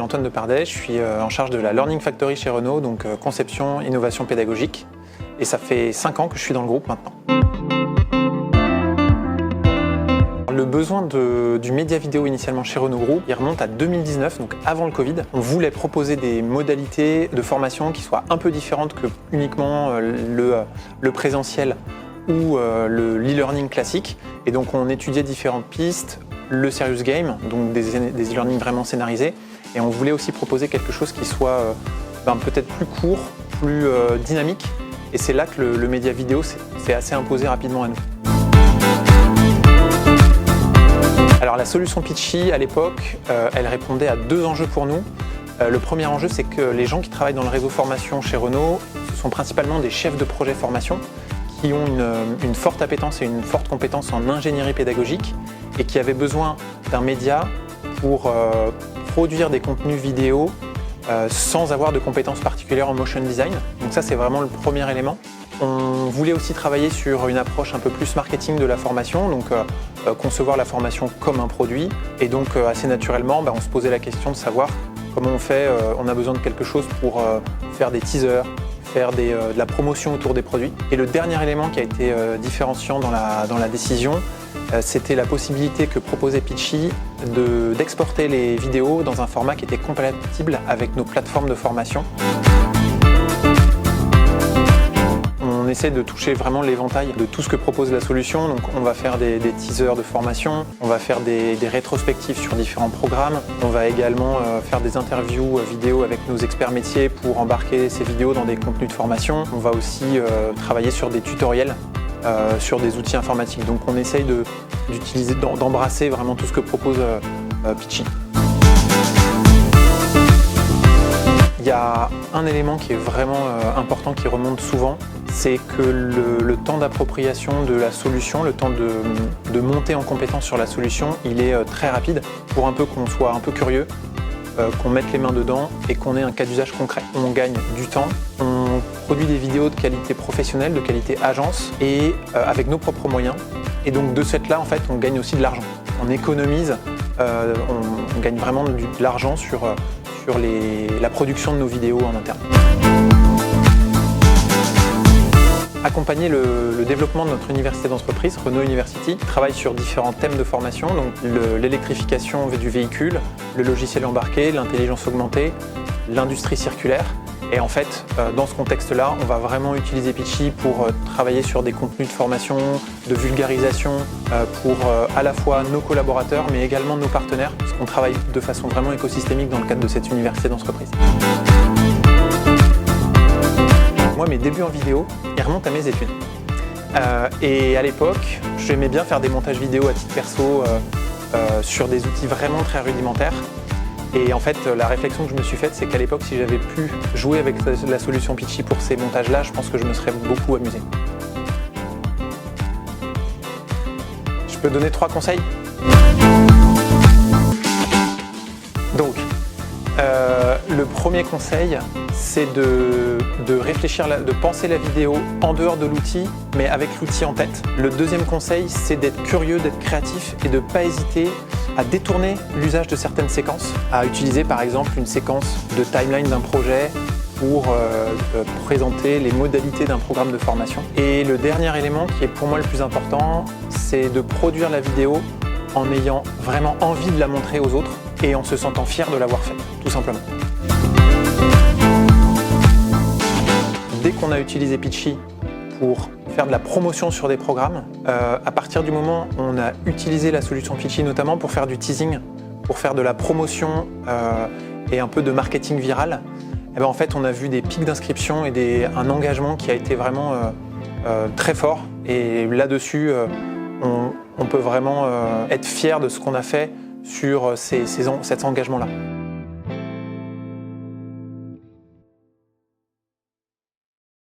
Antoine Depardet, je suis en charge de la Learning Factory chez Renault, donc conception, innovation pédagogique. Et ça fait 5 ans que je suis dans le groupe maintenant. Le besoin du média vidéo initialement chez Renault Group, il remonte à 2019, donc avant le Covid. On voulait proposer des modalités de formation qui soient un peu différentes que uniquement le présentiel ou l'e-learning classique. Et donc on étudiait différentes pistes, le serious game, donc des e-learning vraiment scénarisés. Et on voulait aussi proposer quelque chose qui soit peut-être plus court, plus dynamique. Et c'est là que le média vidéo s'est assez imposé rapidement à nous. Alors la solution Pitchy, à l'époque, elle répondait à 2 enjeux pour nous. Le premier enjeu, c'est que les gens qui travaillent dans le réseau formation chez Renault, ce sont principalement des chefs de projet formation qui ont une forte appétence et une forte compétence en ingénierie pédagogique et qui avaient besoin d'un média pour produire des contenus vidéo sans avoir de compétences particulières en motion design. Donc ça, c'est vraiment le premier élément. On voulait aussi travailler sur une approche un peu plus marketing de la formation, donc concevoir la formation comme un produit. Et donc assez naturellement, on se posait la question de savoir comment on fait. On a besoin de quelque chose pour faire des teasers, faire de la promotion autour des produits. Et le dernier élément qui a été différenciant dans la décision, c'était la possibilité que proposait Pitchy d'exporter les vidéos dans un format qui était compatible avec nos plateformes de formation. On essaie de toucher vraiment l'éventail de tout ce que propose la solution. Donc on va faire des teasers de formation, on va faire des rétrospectives sur différents programmes, on va également faire des interviews vidéo avec nos experts métiers pour embarquer ces vidéos dans des contenus de formation. On va aussi travailler sur des tutoriels sur des outils informatiques. Donc on essaye d'embrasser vraiment tout ce que propose Pitchy. Il y a un élément qui est vraiment important, qui remonte souvent, c'est que le temps d'appropriation de la solution, le temps de monter en compétence sur la solution, il est très rapide pour un peu qu'on soit un peu curieux, qu'on mette les mains dedans et qu'on ait un cas d'usage concret. On gagne du temps, on produit des vidéos de qualité professionnelle, de qualité agence et avec nos propres moyens. Et donc de ce fait-là, en fait, on gagne aussi de l'argent. On économise, on gagne vraiment de l'argent sur la production de nos vidéos en interne. Accompagner le développement de notre université d'entreprise, Renault University, travaille sur différents thèmes de formation, donc l'électrification du véhicule, le logiciel embarqué, l'intelligence augmentée, l'industrie circulaire. Et en fait, dans ce contexte-là, on va vraiment utiliser Pitchy pour travailler sur des contenus de formation, de vulgarisation, pour à la fois nos collaborateurs, mais également nos partenaires, parce qu'on travaille de façon vraiment écosystémique dans le cadre de cette université d'entreprise. Moi, mes débuts en vidéo, ils remontent à mes études. Et à l'époque, j'aimais bien faire des montages vidéo à titre perso sur des outils vraiment très rudimentaires. Et en fait, la réflexion que je me suis faite, c'est qu'à l'époque, si j'avais pu jouer avec la solution Pitchy pour ces montages-là, je pense que je me serais beaucoup amusé. Je peux donner 3 conseils. Donc, le premier conseil, c'est de réfléchir, de penser la vidéo en dehors de l'outil, mais avec l'outil en tête. Le deuxième conseil, c'est d'être curieux, d'être créatif et de ne pas hésiter à détourner l'usage de certaines séquences, à utiliser par exemple une séquence de timeline d'un projet pour présenter les modalités d'un programme de formation. Et le dernier élément qui est pour moi le plus important, c'est de produire la vidéo en ayant vraiment envie de la montrer aux autres et en se sentant fier de l'avoir faite, tout simplement. Dès qu'on a utilisé Pitchy pour faire de la promotion sur des programmes, à partir du moment où on a utilisé la solution Pitchy notamment pour faire du teasing, pour faire de la promotion et un peu de marketing viral, en fait on a vu des pics d'inscription et un engagement qui a été vraiment très fort. Et là-dessus, on peut vraiment être fier de ce qu'on a fait sur cet engagement-là.